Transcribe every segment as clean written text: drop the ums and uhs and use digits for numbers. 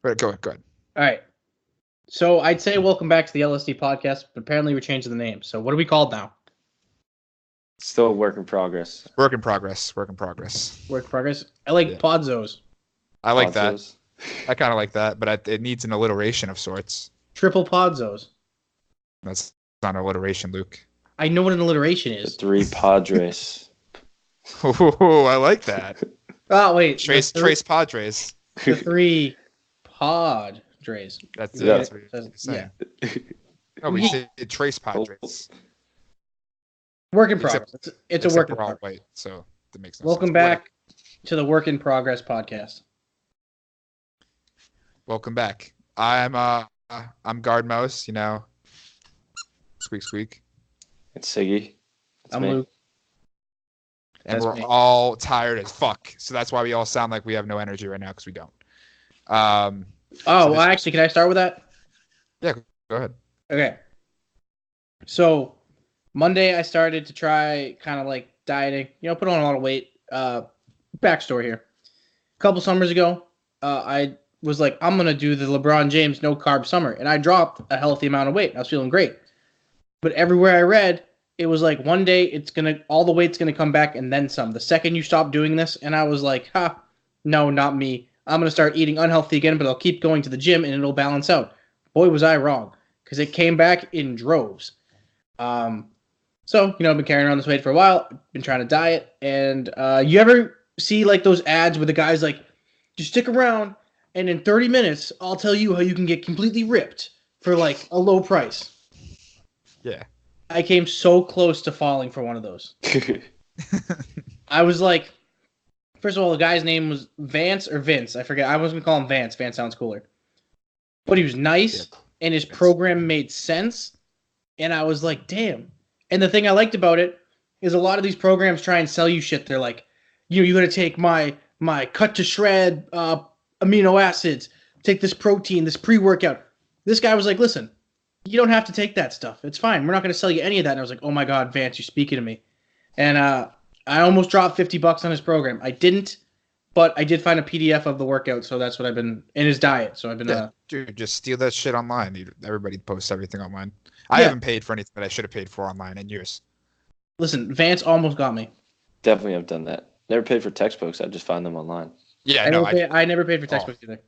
But go ahead. All right. So I'd say welcome back to the LSD podcast, but apparently we're changing the name. So what are we called now? Still a work in progress. Work in progress. Work in progress. I like Podzos. I like that. I kind of like that, but it needs an alliteration of sorts. Triple Podzos. That's not an alliteration, Luke. I know what an alliteration is. The 3 Padres. Oh, I like that. Oh, wait. Trace Padres. The 3 Padres. That's what you're saying. Yeah. No, we said Trace Padres. Work in progress. It's a work in progress. White, so that makes sense. Welcome back to the Work in Progress podcast. Welcome back. I'm Guard Mouse, Squeak squeak. It's Siggy. I'm Luke. And we're all tired as fuck. So that's why we all sound like we have no energy right now, because we don't. Actually, can I start with that? Yeah, go ahead. Okay. So Monday I started to try kind of like dieting, put on a lot of weight. Backstory here. A couple summers ago, I was like, I'm going to do the LeBron James no carb summer. And I dropped a healthy amount of weight. I was feeling great. But everywhere I read, it was like one day all the weight's going to come back and then some. The second you stop doing this, and I was like, no, not me. I'm going to start eating unhealthy again, but I'll keep going to the gym and it'll balance out. Boy, was I wrong, because it came back in droves. So, I've been carrying around this weight for a while, been trying to diet, and you ever see like those ads where the guy's like, just stick around, and in 30 minutes, I'll tell you how you can get completely ripped for like a low price. Yeah. I came so close to falling for one of those. I was like, first of all, the guy's name was Vance or Vince. I forget. I was going to call him Vance. Vance sounds cooler. But he was nice, and his program made sense. And I was like, damn. And the thing I liked about it is a lot of these programs try and sell you shit. They're like, you got to take my cut to shred amino acids, take this protein, this pre-workout. This guy was like, listen, you don't have to take that stuff. It's fine. We're not going to sell you any of that. And I was like, oh my God, Vance, you're speaking to me. And I almost dropped $50 on his program. I didn't, but I did find a PDF of the workout. So that's what I've been in his diet. So I've been, dude, just steal that shit online. Everybody posts everything online. I haven't paid for anything that I should have paid for online in years. Listen, Vance almost got me. Definitely have done that. Never paid for textbooks. I just find them online. Yeah, I never paid for textbooks either.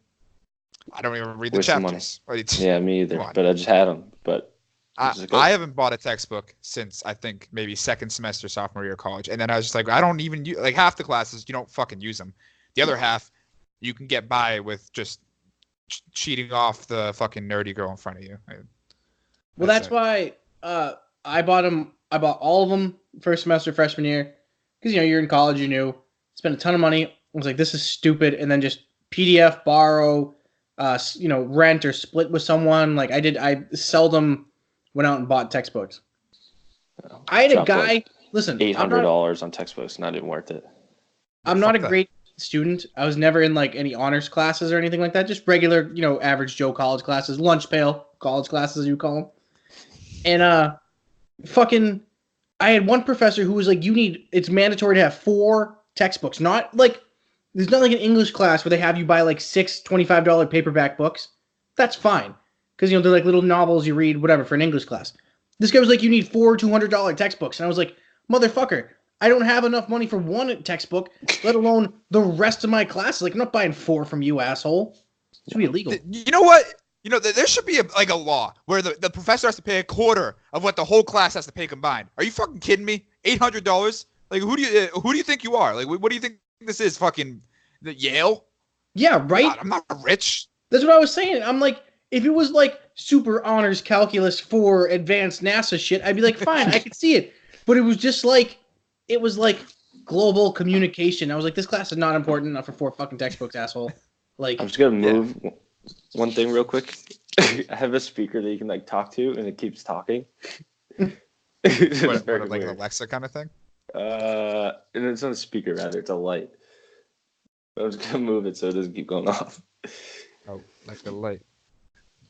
I don't even read the chapters. Yeah, me either. But I just had them. But I haven't bought a textbook since I think maybe second semester sophomore year of college, and then I was just like, I don't even use, like, half the classes you don't fucking use them. The other half you can get by with just cheating off the fucking nerdy girl in front of you. Well, that's why I bought them. I bought all of them first semester freshman year because you're in college, spent a ton of money. I was like, this is stupid, and then just PDF, borrow, rent or split with someone. Like I seldom went out and bought textbooks. I had a guy. Listen, $800 on textbooks, not even worth it. I'm not a great student. I was never in like any honors classes or anything like that. Just regular, average Joe college classes, lunch pail college classes, you call them. And I had one professor who was like, it's mandatory to have 4 textbooks. Not like, there's not like an English class where they have you buy like 6 $25 paperback books. That's fine. Because, they're like little novels you read, whatever, for an English class. This guy was like, you need 4 $200 textbooks. And I was like, motherfucker, I don't have enough money for one textbook, let alone the rest of my classes. Like, I'm not buying 4 from you, asshole. It should be illegal. You know what? There should be a law where the professor has to pay a quarter of what the whole class has to pay combined. Are you fucking kidding me? $800? Like, who do you think you are? Like, what do you think this is? Fucking Yale? Yeah, right? God, I'm not rich. That's what I was saying. I'm like, if it was like super honors calculus for advanced NASA shit, I'd be like, fine, I could see it. But it was just like, global communication. I was like, this class is not important enough for 4 fucking textbooks, asshole. Like, I'm just gonna move one thing real quick. I have a speaker that you can like talk to, and it keeps talking. What, like an Alexa kind of thing? And it's not a speaker, rather. It's a light. I'm just gonna move it so it doesn't keep going off. Oh, like a light.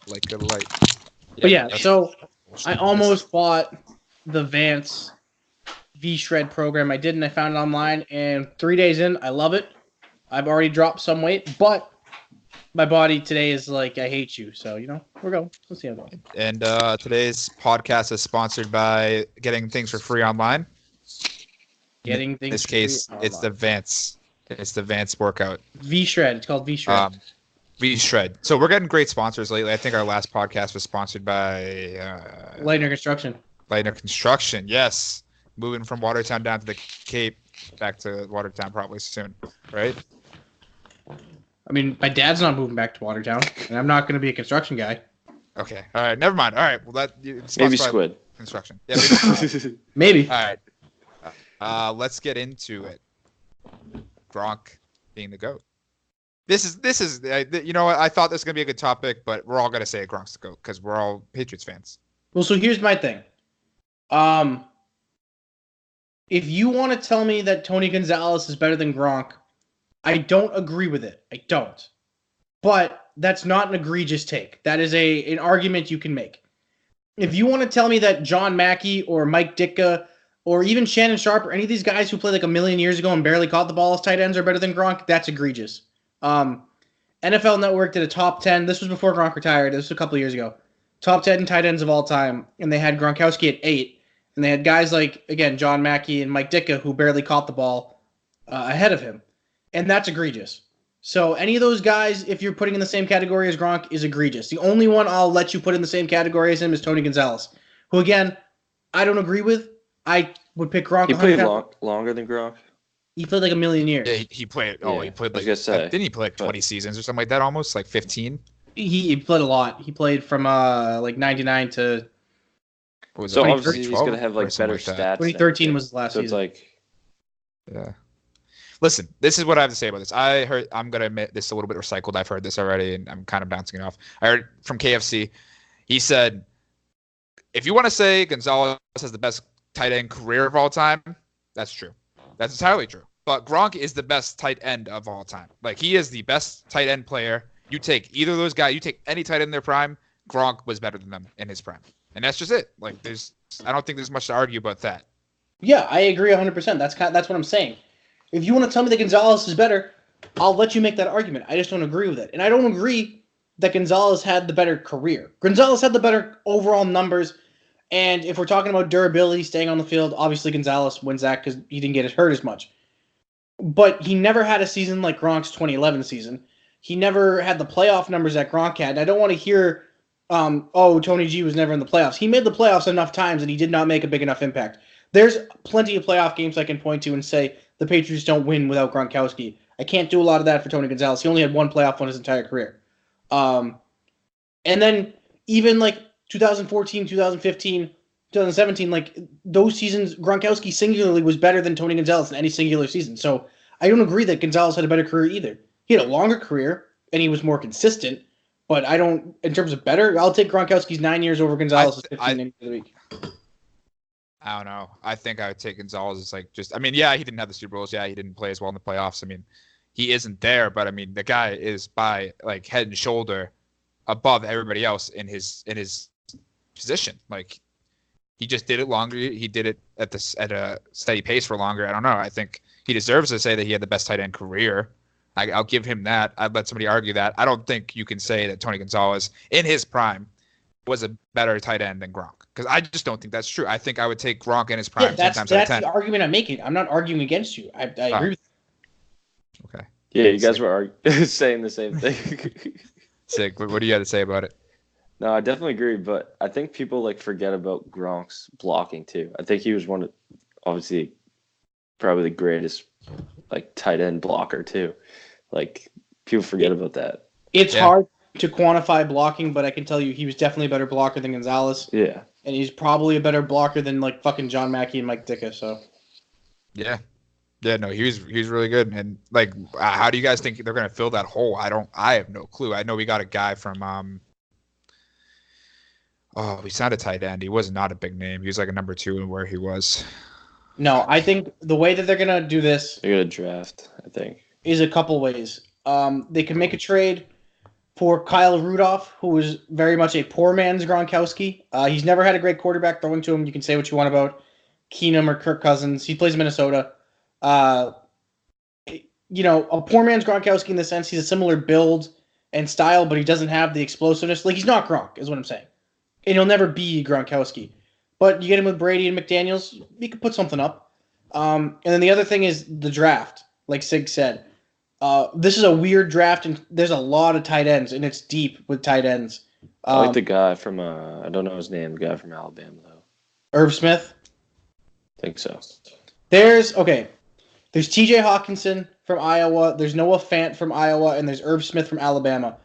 Like a light. But yeah, so I almost bought the Vance V-Shred program. I didn't. I found it online, and 3 days in, I love it. I've already dropped some weight, but my body today is like, I hate you. So, we're going. Let's see how it goes. And today's podcast is sponsored by getting things for free online. Getting In things this for case, free it's the online. Vance. It's the Vance workout. V-Shred. It's called V-Shred. V-Shred. So we're getting great sponsors lately. I think our last podcast was sponsored by Lightner Construction. Lightner Construction. Yes. Moving from Watertown down to the Cape, back to Watertown probably soon, right? I mean, my dad's not moving back to Watertown, and I'm not going to be a construction guy. Okay. All right. Never mind. All right. Well, Maybe squid. Construction. Yeah. Maybe squid. Maybe. All right. Let's get into it. Gronk being the GOAT. This is you know what? I thought this was gonna be a good topic, but we're all gonna say Gronk's the GOAT because we're all Patriots fans. Well, so here's my thing. If you want to tell me that Tony Gonzalez is better than Gronk, I don't agree with it. I don't. But that's not an egregious take. That is an argument you can make. If you want to tell me that John Mackey or Mike Ditka or even Shannon Sharp or any of these guys who played like a million years ago and barely caught the ball as tight ends are better than Gronk, that's egregious. NFL Network did a top 10. This was before Gronk retired. This was a couple years ago. Top 10 tight ends of all time. And they had Gronkowski at 8. And they had guys like, again, John Mackey and Mike Ditka who barely caught the ball ahead of him. And that's egregious. So any of those guys, if you're putting in the same category as Gronk, is egregious. The only one I'll let you put in the same category as him is Tony Gonzalez, who, again, I don't agree with. I would pick Gronk. He played longer than Gronk. He played like a million years. Yeah, he played. Oh, he played like. Didn't he play like 20 seasons or something like that? Almost like 15. He played a lot. He played from like 99 to. So obviously he's gonna have like better stats. 2013 was his last season. So it's like. Yeah. Listen, this is what I have to say about this. I'm going to admit this is a little bit recycled. I've heard this already, and I'm kind of bouncing it off. I heard from KFC. He said, if you want to say Gonzalez has the best tight end career of all time, that's true. That's entirely true. But Gronk is the best tight end of all time. Like, he is the best tight end player. You take either of those guys, you take any tight end in their prime, Gronk was better than them in his prime. And that's just it. Like, I don't think there's much to argue about that. Yeah, I agree 100%. That's what I'm saying. If you want to tell me that Gonzalez is better, I'll let you make that argument. I just don't agree with it. And I don't agree that Gonzalez had the better career. Gonzalez had the better overall numbers. And if we're talking about durability, staying on the field, obviously Gonzalez wins that because he didn't get hurt as much. But he never had a season like Gronk's 2011 season. He never had the playoff numbers that Gronk had. And I don't want to hear, Tony G was never in the playoffs. He made the playoffs enough times and he did not make a big enough impact. There's plenty of playoff games I can point to and say the Patriots don't win without Gronkowski. I can't do a lot of that for Tony Gonzalez. He only had one playoff one his entire career. And then even like 2014, 2015, 2017, like those seasons, Gronkowski singularly was better than Tony Gonzalez in any singular season. So I don't agree that Gonzalez had a better career either. He had a longer career and he was more consistent. But I don't, in terms of better, I'll take Gronkowski's 9 years over Gonzalez's 15 innings of the week. I don't know. I think I would take Gonzalez as like just. I mean, yeah, he didn't have the Super Bowls. Yeah, he didn't play as well in the playoffs. I mean, he isn't there, but I mean, the guy is by like head and shoulder above everybody else in his position. Like, he just did it longer. He did it at a steady pace for longer. I don't know. I think he deserves to say that he had the best tight end career. I'll give him that. I'd let somebody argue that. I don't think you can say that Tony Gonzalez in his prime was a better tight end than Gronk. Because I just don't think that's true. I think I would take Gronk in his prime 10 times out of 10. That's the argument I'm making. I'm not arguing against you. I agree with you. Okay. Yeah, you guys were saying the same thing. Sick. What do you have to say about it? No, I definitely agree, but I think people like forget about Gronk's blocking too. I think he was one of, obviously, probably the greatest like tight end blocker too. Like, people forget about that. It's hard to quantify blocking, but I can tell you he was definitely a better blocker than Gonzalez. Yeah. And he's probably a better blocker than like fucking John Mackey and Mike Ditka, so. Yeah. Yeah, no, he was really good. And like, how do you guys think they're going to fill that hole? I have no clue. I know we got a guy from we signed a tight end. He was not a big name. He was like a number 2 in where he was. No, I think the way that they're going to do this, they're going to draft, I think, is a couple ways. They can make a trade for Kyle Rudolph, who was very much a poor man's Gronkowski. He's never had a great quarterback throwing to him. You can say what you want about Keenum or Kirk Cousins. He plays Minnesota. A poor man's Gronkowski in the sense he's a similar build and style, but he doesn't have the explosiveness. Like, he's not Gronk, is what I'm saying. And he'll never be Gronkowski. But you get him with Brady and McDaniels, you could put something up. And then the other thing is the draft, like Sig said. This is a weird draft, and there's a lot of tight ends, and it's deep with tight ends. I like the guy from, I don't know his name, the guy from Alabama, though. Irv Smith? I think so. There's TJ Hawkinson from Iowa, there's Noah Fant from Iowa, and there's Irv Smith from Alabama.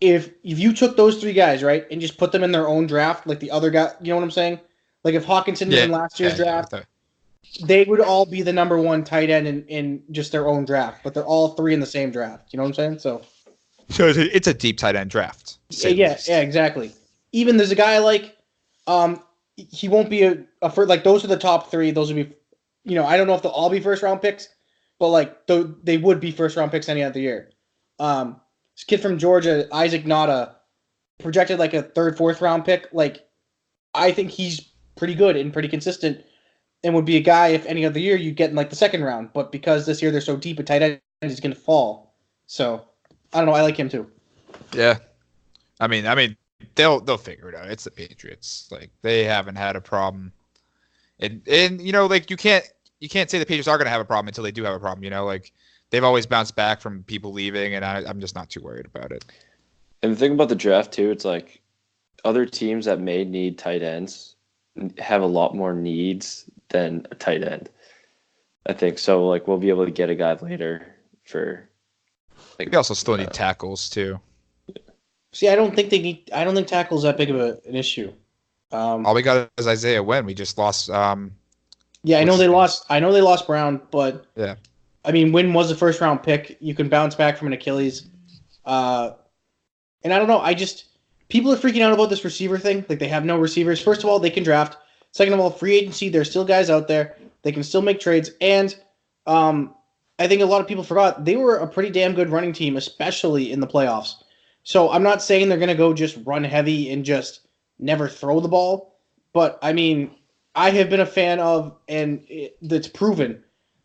If you took those three guys, right, and just put them in their own draft, like the other guy, you know what I'm saying? Like if Hawkinson was in last year's draft, they would all be the number one tight end in just their own draft, but they're all three in the same draft. You know what I'm saying? So it's a deep tight end draft. Yeah, exactly. Even there's a guy like, he won't be a first, like those are the top three. Those would be, I don't know if they'll all be first round picks, but like they would be first round picks any other year. This kid from Georgia, Isaac Nada, projected like a third, fourth round pick. Like, I think he's pretty good and pretty consistent, and would be a guy if any other year you'd get in like the second round. But because this year they're so deep at tight end, he's going to fall. So I don't know. I like him too. Yeah, I mean, they'll figure it out. It's the Patriots. Like, they haven't had a problem, and like you can't say the Patriots are going to have a problem until they do have a problem. Like they've always bounced back from people leaving, and I'm just not too worried about it. And the thing about the draft too, it's like other teams that may need tight ends have a lot more needs than a tight end, I think. So like we'll be able to get a guy later for. Like, we also still need tackles too. See, I don't think tackle's that big of an issue. All we got is Isaiah Wynn. We just lost. Yeah, I know they lost Brown, but yeah, I mean, Wynn was a first round pick. You can bounce back from an Achilles. And I don't know. People are freaking out about this receiver thing. Like, they have no receivers. First of all, they can draft. Second of all, free agency. There's still guys out there. They can still make trades. And I think a lot of people forgot they were a pretty damn good running team, especially in the playoffs. So I'm not saying they're going to go just run heavy and just never throw the ball. But, I mean, I have been a fan of, and that's proven,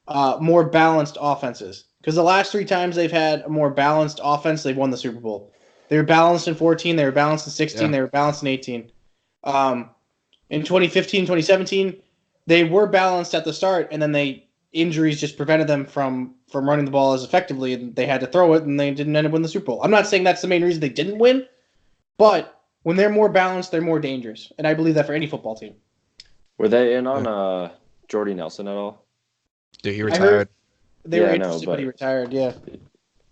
more balanced offenses. Because the last three times they've had a more balanced offense, they've won the Super Bowl. They were balanced in 14. They were balanced in 16. They were balanced in 18. In 2015, 2017, they were balanced at the start, and then injuries just prevented them from running the ball as effectively, and they had to throw it, and they didn't end up winning the Super Bowl. I'm not saying that's the main reason they didn't win, but when they're more balanced, they're more dangerous, and I believe that for any football team. Were they in on Jordy Nelson at all? Dude, he retired. They were interested, but he retired. Yeah.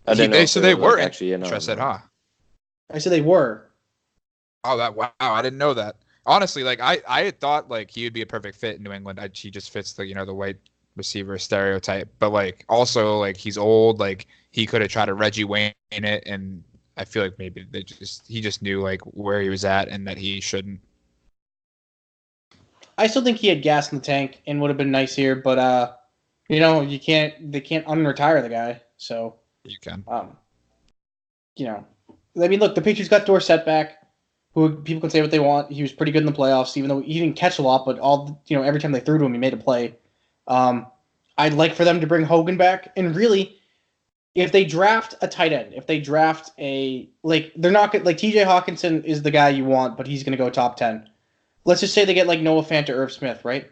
They said they were actually in on. I said, huh? I said they were. Oh, wow! I didn't know that. Honestly, like I had thought like he would be a perfect fit in New England. He just fits the the white receiver stereotype. But like also like he's old. Like he could have tried to Reggie Wayne it, and I feel like maybe he just knew like where he was at and that he shouldn't. I still think he had gas in the tank and would have been nice here, but they can't unretire the guy. So you can. I mean, look, the Patriots got Dorsett back, who people can say what they want. He was pretty good in the playoffs, even though he didn't catch a lot, but every time they threw to him, he made a play. I'd like for them to bring Hogan back. And really, if they draft a tight end, if they draft they're not like TJ Hawkinson is the guy you want, but he's going to go top 10. Let's just say they get like Noah Fant or Irv Smith, right?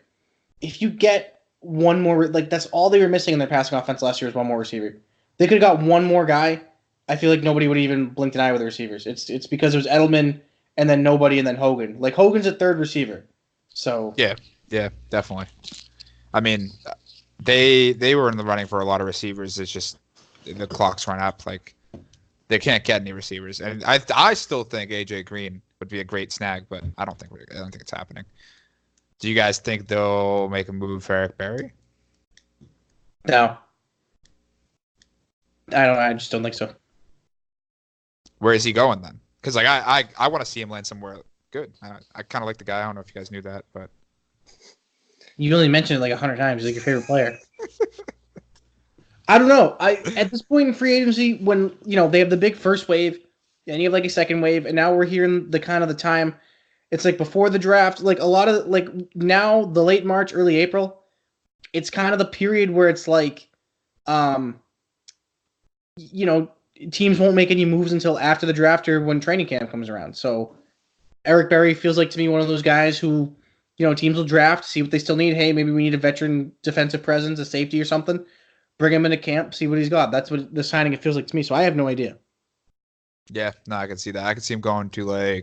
If you get one more, like that's all they were missing in their passing offense last year was one more receiver. They could have got one more guy. I feel like nobody would even blink an eye with the receivers. It's because it was Edelman and then nobody and then Hogan. Like Hogan's a third receiver. So yeah, definitely. I mean, they were in the running for a lot of receivers. It's just the clock's run up. Like they can't get any receivers, and I still think AJ Green would be a great snag, but I don't think it's happening. Do you guys think they'll make a move for Eric Berry? No, I just don't think so. Where is he going then? Because like I want to see him land somewhere good. I kind of like the guy. I don't know if you guys knew that, but you only mentioned it like 100 times. He's like your favorite player. I don't know. At this point in free agency, when they have the big first wave, and you have like a second wave, and now we're here in the kind of the time. It's like before the draft, like a lot of like now the late March, early April. It's kind of the period where it's like, teams won't make any moves until after the draft or when training camp comes around. So Eric Berry feels like to me one of those guys who, teams will draft, see what they still need. Hey, maybe we need a veteran defensive presence, a safety or something. Bring him into camp, see what he's got. That's what the signing it feels like to me. So I have no idea. Yeah, no, I can see that. I can see him going to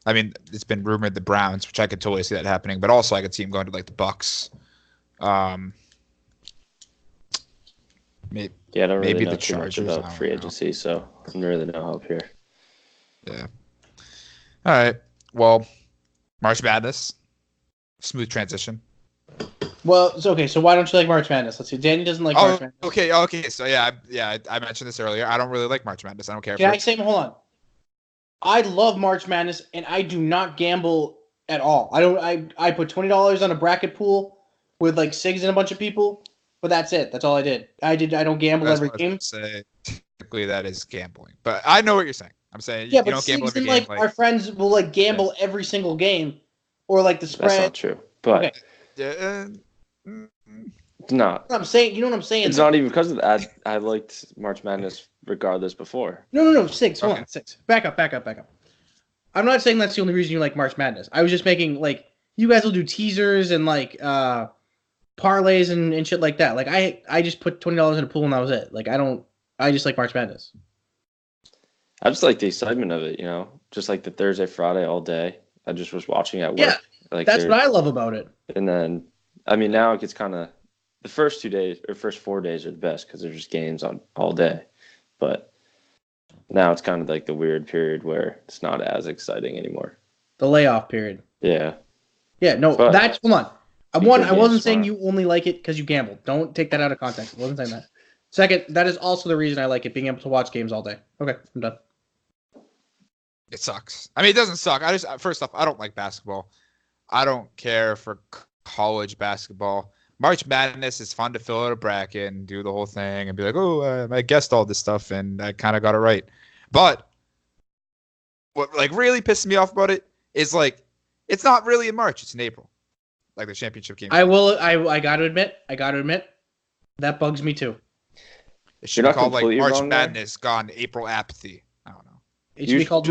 it's been rumored the Browns, which I could totally see that happening. But also, I could see him going to the Bucks. Maybe Yeah, I don't really maybe know the too much Chargers. about free agency, so I don't really know help here. Yeah. All right. Well, March Madness. Smooth transition. Well, it's okay. So why don't you like March Madness? Let's see. Danny doesn't like March Madness. Okay. So I mentioned this earlier. I don't really like March Madness. I don't care. Hold on. I love March Madness, and I do not gamble at all. I put $20 on a bracket pool with Sigs and a bunch of people, but that's it. That's all I did. I don't gamble every game. Technically, that is gambling, but I know what you're saying. I'm saying you don't gamble every game. Our friends will gamble every single game, or the spread. That's not true, but no. I'm saying, you know what I'm saying? It's not even because of that. I liked March Madness regardless before. No. Six. Hold on. Six. Back up. I'm not saying that's the only reason you like March Madness. I was just making you guys will do teasers and parlays and shit like that. I just put $20 in a pool and that was it. I just like March Madness. I just like the excitement of it, just like the Thursday, Friday all day. I just was watching at work. Yeah, that's what I love about it. And then, now it gets kind of the first 2 days or first 4 days are the best because there's just games on all day. But now it's kind of the weird period where it's not as exciting anymore. The layoff period. Yeah. Yeah, no, hold on. I wasn't saying you only like it because you gambled. Don't take that out of context. I wasn't saying that. Second, that is also the reason I like it, being able to watch games all day. Okay, I'm done. It sucks. It doesn't suck. First off, I don't like basketball. I don't care for college basketball. March Madness is fun to fill out a bracket and do the whole thing and be I guessed all this stuff and I kind of got it right. But what really pisses me off about it is it's not really in March. It's in April, the championship game. I got to admit, that bugs me too. It should be called March Madness gone April apathy. I don't know. It should be called.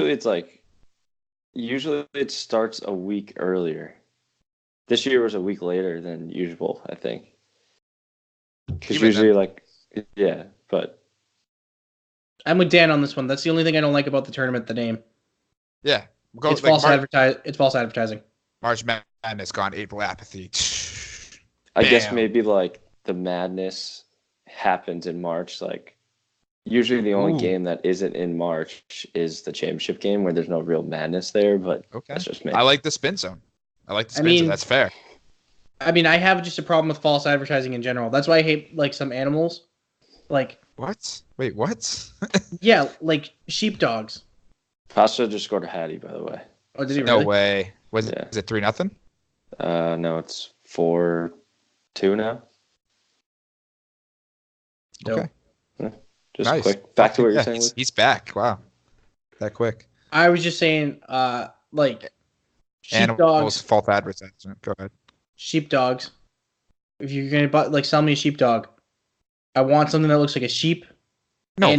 Usually it starts a week earlier. This year was a week later than usual, I think. Because usually, but I'm with Dan on this one. That's the only thing I don't like about the tournament. The name. Yeah, it's false advertising. March Madness gone April apathy. I guess maybe the madness happens in March. Usually the only game that isn't in March is the championship game where there's no real madness there. But that's just me. I like the spin zone. So that's fair. I have just a problem with false advertising in general. That's why I hate some animals. What? Wait, what? Yeah, sheepdogs. Pasta just scored a hattie, by the way. Oh, did he really? No way. Is it 3-0? No, it's 4-2 now. Okay. Yeah, just nice. Quick. Back to what you're saying. He's back. Wow. That quick. I was just saying, Animals, false advertisement. Go ahead. Sheepdogs. If you're gonna sell me a sheepdog, I want something that looks like a sheep. No,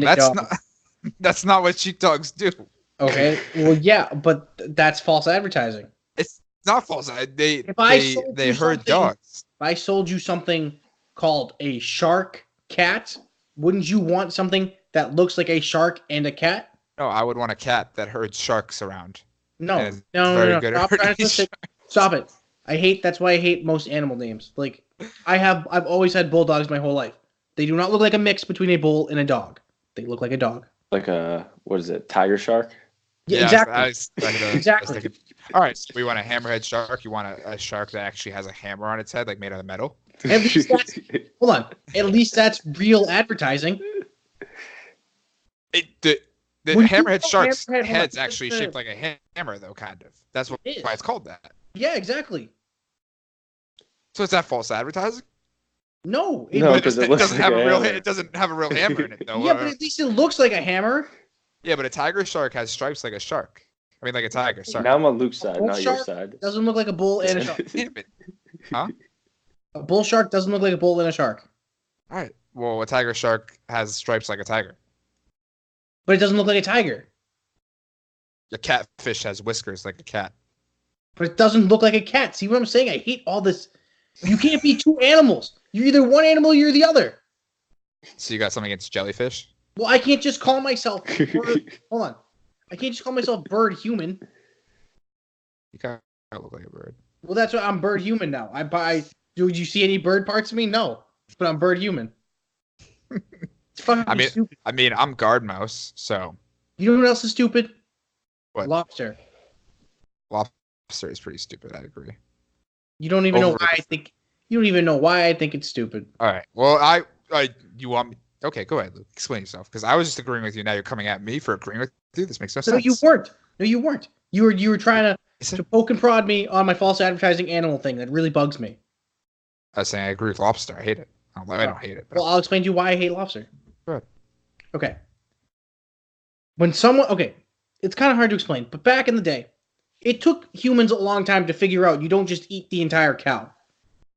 that's not what sheepdogs do. Okay. Well, yeah, but that's false advertising. It's not false. They herd dogs. If I sold you something called a shark cat, wouldn't you want something that looks like a shark and a cat? No, I would want a cat that herds sharks around. No. Stop it. That's why I hate most animal names. I've always had bulldogs my whole life. They do not look like a mix between a bull and a dog. They look like a dog. Like a, what is it, tiger shark? Yeah, exactly. Exactly. All right, so we want a hammerhead shark. You want a shark that actually has a hammer on its head, made out of metal? At least hold on. At least that's real advertising. The hammerhead shark's head's actually shaped like a hammer, though, kind of. That's why it's called that. Yeah, exactly. So is that false advertising? No, because it doesn't have it doesn't have a real hammer in it, though. Yeah, but at least it looks like a hammer. Yeah, but a tiger shark has stripes like a shark. Like a tiger. Sorry. Now I'm on Luke's side, not your side. Doesn't look like a bull and a shark. Huh? A bull shark doesn't look like a bull and a shark. All right. Well, a tiger shark has stripes like a tiger. but it doesn't look like a tiger. A catfish has whiskers like a cat. But it doesn't look like a cat. See what I'm saying? I hate all this. You can't be two animals. You're either one animal or you're the other. So you got something against jellyfish? Well, I can't just call myself bird. Hold on. I can't just call myself bird human. You kind of look like a bird. Well, that's what I'm bird human now. Do you see any bird parts of me? No. But I'm bird human. It's fucking stupid. I mean, I'm guard mouse, so. You know what else is stupid? What? Lobster. Lobster is pretty stupid. I agree. You don't even know why I think. You don't even know why I think it's stupid. All right. Well, you want me? Okay, go ahead, Luke. Explain yourself, because I was just agreeing with you. Now you're coming at me for agreeing with you. This makes no sense. No, you weren't. No, you weren't. You were trying to poke and prod me on my false advertising animal thing. That really bugs me. I was saying I agree with lobster. I hate it. I don't hate it. Well, I'll explain to you why I hate lobster. Go ahead. Okay. It's kind of hard to explain, but back in the day, it took humans a long time to figure out you don't just eat the entire cow.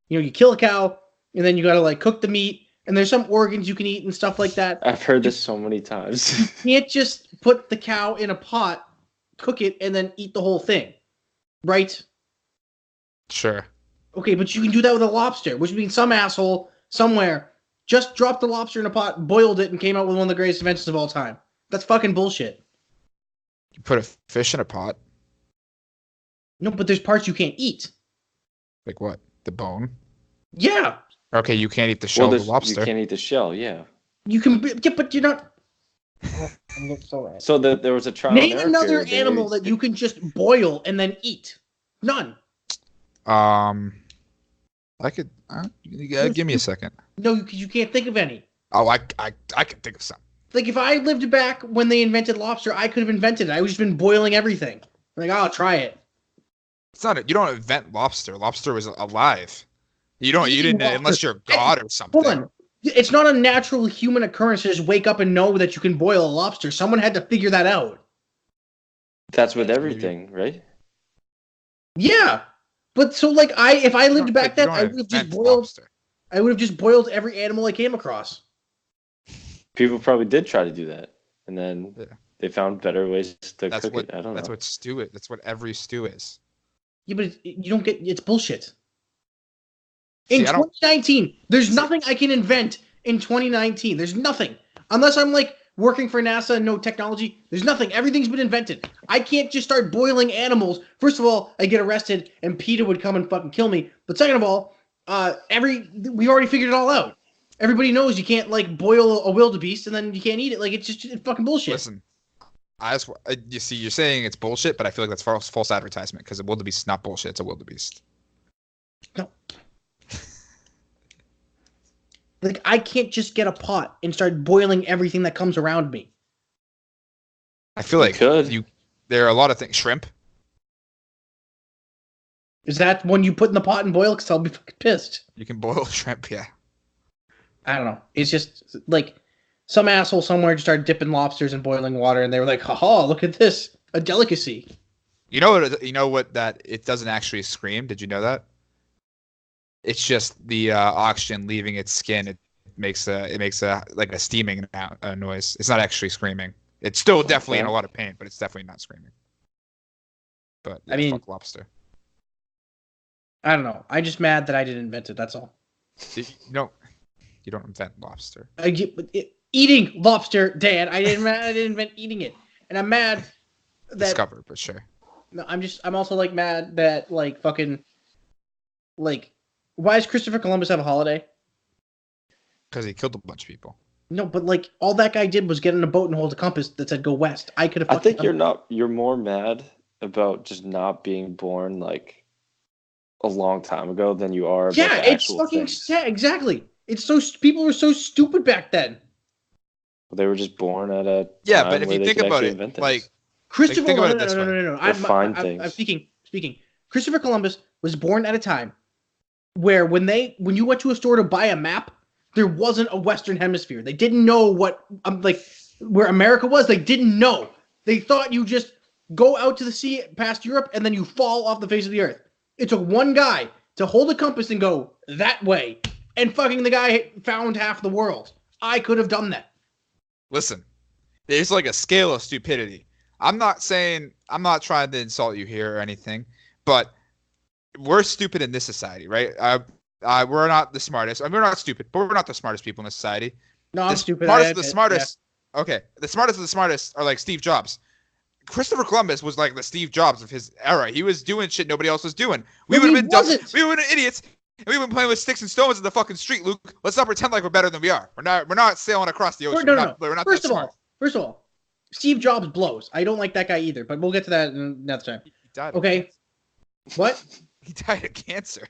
You kill a cow, and then you got to like cook the meat, and there's some organs you can eat and stuff like that. I've heard this so many times. You can't just put the cow in a pot, cook it, and then eat the whole thing. Right? Sure. Okay, but you can do that with a lobster, which means some asshole somewhere just dropped the lobster in a pot, boiled it, and came out with one of the greatest inventions of all time. That's fucking bullshit. You put a fish in a pot. No, but there's parts you can't eat. Like what? The bone? Yeah. Okay, you can't eat the shell of the lobster. You can't eat the shell, yeah. You can, yeah, but you're not. So there was a trial. Name another animal that you can just boil and then eat. None. I could. Give me a second. No, you can't think of any. Oh, I can think of some. Like if I lived back when they invented lobster, I could have invented it. I would just been boiling everything. Like, I'll try it. It's not. You don't invent lobster. Lobster was alive. You didn't unless you're God or something. Hold on. It's not a natural human occurrence to just wake up and know that you can boil a lobster. Someone had to figure that out. That's with everything, right? Yeah, but so like if I lived back then, I would have just boiled. Lobster. I would have just boiled every animal I came across. People probably did try to do that, and then they found better ways to cook it. I don't know. That's what stew is. That's what every stew is. Yeah, but you don't get. It's bullshit. In 2019, there's nothing I can invent in 2019. There's nothing. Unless I'm like working for NASA and no technology, there's nothing. Everything's been invented. I can't just start boiling animals. First of all, I get arrested and PETA would come and fucking kill me. But second of all, we already figured it all out. Everybody knows you can't like boil a wildebeest and then you can't eat it. Like it's fucking bullshit. Listen, you see, you're saying it's bullshit, but I feel like that's false advertisement because a wildebeest is not bullshit. It's a wildebeest. No. Like, I can't just get a pot and start boiling everything that comes around me. I feel like there are a lot of things. Shrimp. Is that one you put in the pot and boil? Because I'll be fucking pissed. You can boil shrimp, yeah. I don't know. It's just, like, some asshole somewhere just started dipping lobsters in boiling water, and they were like, haha, look at this. A delicacy. You know what that it doesn't actually scream? Did you know that? It's just the oxygen leaving its skin. It makes a like a steaming noise. It's not actually screaming. It's still definitely in a lot of pain, but it's definitely not screaming. But yeah, I mean, fuck lobster. I don't know. I'm just mad that I didn't invent it. That's all. You don't invent lobster. Eating lobster, Dan. I didn't invent eating it, and I'm mad that discovered, but sure. No, I'm also like mad that like fucking like. Why does Christopher Columbus have a holiday? Because he killed a bunch of people. No, but like all that guy did was get in a boat and hold a compass that said go west. I could have. I think you're more mad about just not being born like a long time ago than you are. Yeah, it's fucking exactly. It's so people were so stupid back then. Well, they were just born at a but if you think about it, like Christopher, no. I'm speaking. Christopher Columbus was born at a time where when you went to a store to buy a map, there wasn't a Western Hemisphere. They didn't know what where America was. They didn't know. They thought you just go out to the sea past Europe and then you fall off the face of the earth. It took one guy to hold a compass and go that way, and fucking the guy found half the world. I could have done that. Listen, There's like a scale of stupidity. I'm not trying to insult you here or anything, but we're stupid in this society, right? We're not the smartest. I mean, we're not stupid, but we're not the smartest people in this society. No, I'm stupid. Smartest of the smartest. Yeah. Okay, the smartest of the smartest are like Steve Jobs. Christopher Columbus was like the Steve Jobs of his era. He was doing shit nobody else was doing. We would have been dumb. We would have been idiots. And we would have been playing with sticks and stones in the fucking street, Luke. Let's not pretend like we're better than we are. We're not sailing across the ocean. No. We're not First that smart. of all, Steve Jobs blows. I don't like that guy either, but we'll get to that another time. He died. Okay. What? He died of cancer.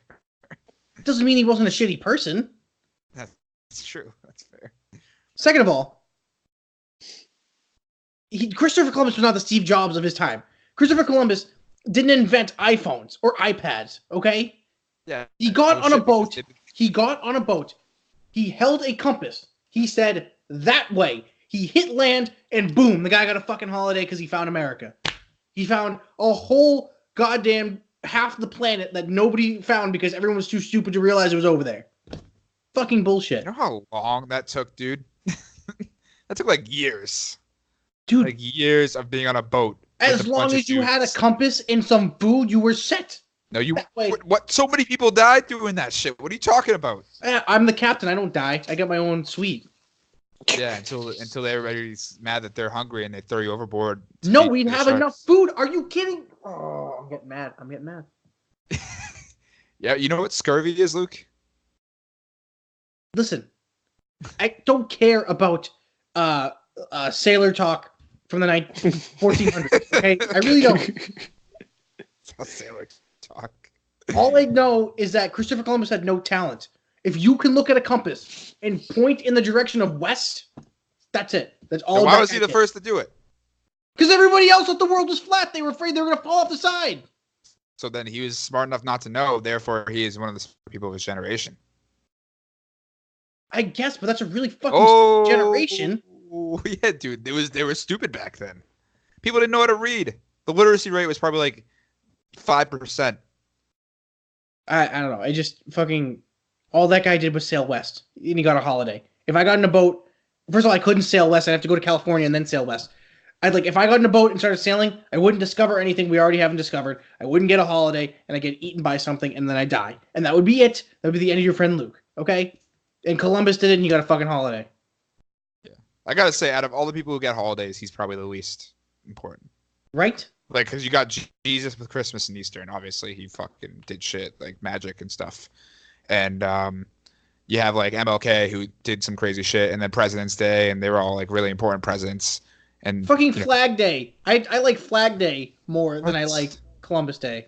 Doesn't mean he wasn't a shitty person. That's true. That's fair. Second of all, Christopher Columbus was not the Steve Jobs of his time. Christopher Columbus didn't invent iPhones or iPads, okay? Yeah. He got on a boat. He held a compass. He said, that way. He hit land, and boom, the guy got a fucking holiday because he found America. He found a whole goddamn half the planet that nobody found because everyone was too stupid to realize it was over there. Fucking bullshit. You know how long that took, dude? That took like years. Dude. Like years of being on a boat. As long as you had a compass and some food, you were set. No, what? So many people died doing that shit. What are you talking about? I'm the captain. I don't die. I got my own suite. Yeah, until everybody's mad that they're hungry and they throw you overboard. No, we'd have enough food. Are you kidding? Oh, I'm getting mad. Yeah, you know what scurvy is, Luke? Listen, I don't care about sailor talk from the 1400s. Okay, I really don't. It's not sailor talk. All I know is that Christopher Columbus had no talent. If you can look at a compass and point in the direction of west, that's it. That's all. And why was he the first to do it? Because everybody else thought the world was flat. They were afraid they were going to fall off the side. So then he was smart enough not to know. Therefore, he is one of the people of his generation. I guess, but that's a really fucking generation. Yeah, dude. They were stupid back then. People didn't know how to read. The literacy rate was probably like 5%. I don't know. I just fucking... All that guy did was sail west, and he got a holiday. If I got in a boat... First of all, I couldn't sail west. I'd have to go to California and then sail west. If I got in a boat and started sailing, I wouldn't discover anything we already haven't discovered. I wouldn't get a holiday, and I'd get eaten by something, and then I die. And that would be it. That would be the end of your friend Luke, okay? And Columbus did it, and he got a fucking holiday. Yeah. I gotta say, out of all the people who get holidays, he's probably the least important. Right? Like, because you got Jesus with Christmas and Easter, and obviously he fucking did shit, like magic and stuff. And you have, like, MLK, who did some crazy shit, and then President's Day, and they were all, like, really important presidents. And fucking Flag Day. I like Flag Day more than I like Columbus Day.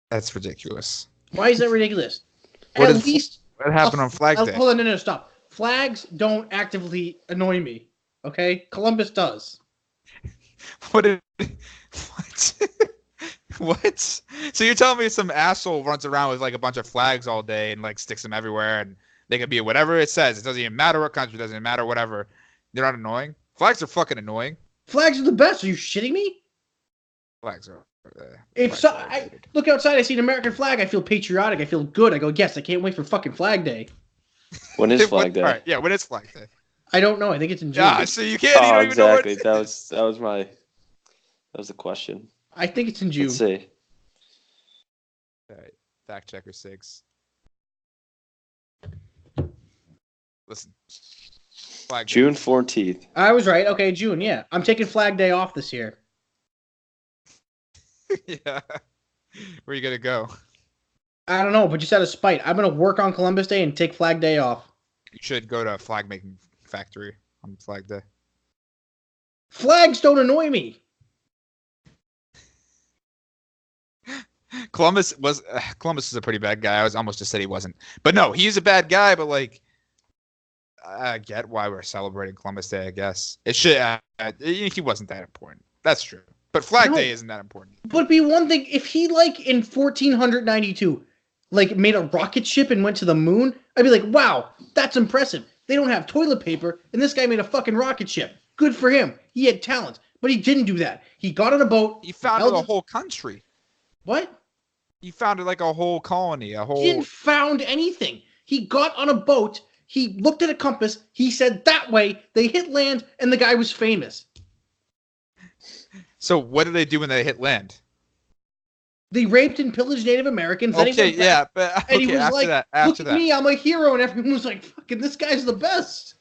That's ridiculous. Why is that ridiculous? What happened on Flag Day? Hold on, no, stop. Flags don't actively annoy me. Okay? Columbus does. What? What? So you're telling me some asshole runs around with like a bunch of flags all day and like sticks them everywhere, and they can be whatever it says. It doesn't even matter what country. It doesn't even matter whatever. They're not annoying. Flags are fucking annoying. Flags are the best. Are you shitting me? Flags are. I look outside, I see an American flag. I feel patriotic. I feel good. I go, yes, I can't wait for fucking Flag Day. When is Flag Day? Right, yeah, when is Flag Day? I don't know. I think it's in June. Yeah, so you can't. You don't exactly. Even know what That was the question. I think it's in June. Let's see. All right, fact checker Sigs. Listen. Flag Day. June 14th. I was right. Okay, June. Yeah, I'm taking Flag Day off this year. Yeah. Where are you gonna go? I don't know, but just out of spite, I'm gonna work on Columbus Day and take Flag Day off. You should go to a flag making factory on Flag Day. Flags don't annoy me. Columbus is a pretty bad guy. I was almost just said he wasn't, but no, he's a bad guy. But like, I get why we're celebrating Columbus Day. I guess it should. He wasn't that important. That's true. But Flag Day isn't that important. But it'd be one thing if he, like, in 1492, like, made a rocket ship and went to the moon. I'd be like, wow, that's impressive. They don't have toilet paper, and this guy made a fucking rocket ship. Good for him. He had talent. But he didn't do that. He got on a boat. He founded a whole country. What? He founded, like, a whole colony. He didn't found anything. He got on a boat. He looked at a compass. He said that way. They hit land, and the guy was famous. So what did they do when they hit land? They raped and pillaged Native Americans. Then he Okay, went back, yeah, but and okay, he was after like, that, "Look after at that. me, I'm a hero," and everyone was like, "Fucking, this guy's the best."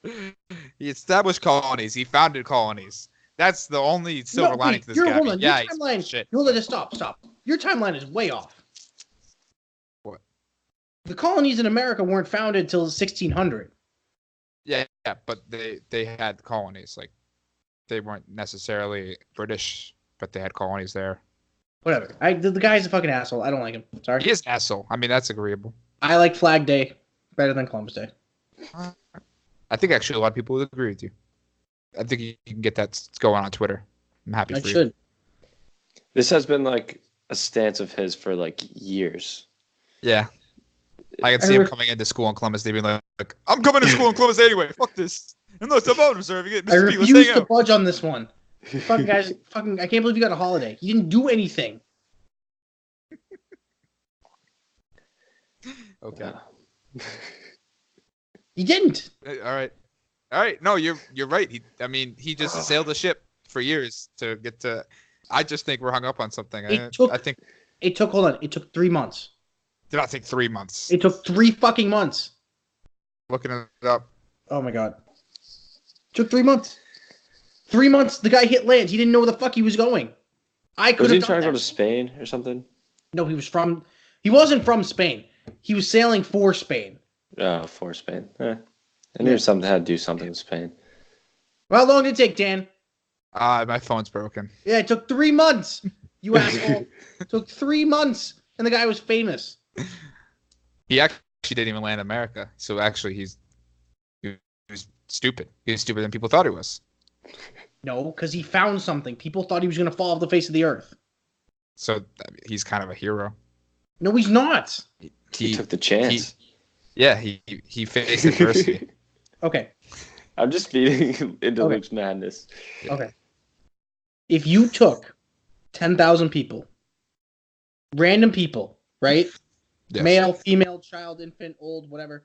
He established colonies. He founded colonies. That's the only silver lining to this guy. Hold on. Yeah, Your timeline. shit. Hold on, just stop. Your timeline is way off. What? The colonies in America weren't founded till 1600. Yeah, but they had colonies. Like, they weren't necessarily British, but they had colonies there. Whatever. The guy's a fucking asshole. I don't like him. Sorry. He is an asshole. I mean, that's agreeable. I like Flag Day better than Columbus Day. I think actually a lot of people would agree with you. I think you can get that going on Twitter. I'm happy for you. I should. This has been like a stance of his for like years. Yeah. I can see him coming into school in Columbus. They'd be like, I'm coming to school in Columbus anyway. Fuck this. Unless I'm out observing it. I refuse to budge on this one. Fucking guys, I can't believe you got a holiday. You didn't do anything. Okay. He didn't. All right. No, you're right. He just sailed the ship for years to get to. I just think we're hung up on something. I think it took 3 months. Did not take 3 months. It took 3 fucking months. Looking it up. Oh my god. It took 3 months. 3 months. The guy hit land. He didn't know where the fuck he was going. Was he trying to go to Spain or something? No, he wasn't from Spain. He was sailing for Spain. Oh, for Spain. I knew something had to do something with Spain. Well, how long did it take, Dan? My phone's broken. Yeah, it took 3 months. You asshole. It took 3 months, and the guy was famous. He actually didn't even land in America. So actually, he was stupid. He was stupider than people thought he was. No, because he found something. People thought he was going to fall off the face of the earth. So he's kind of a hero. No, he's not. He took the chance. He faced adversity. Okay. I'm just feeding into Luke's madness. Okay. If you took 10,000 people, random people, right? Yes. Male, female, child, infant, old, whatever,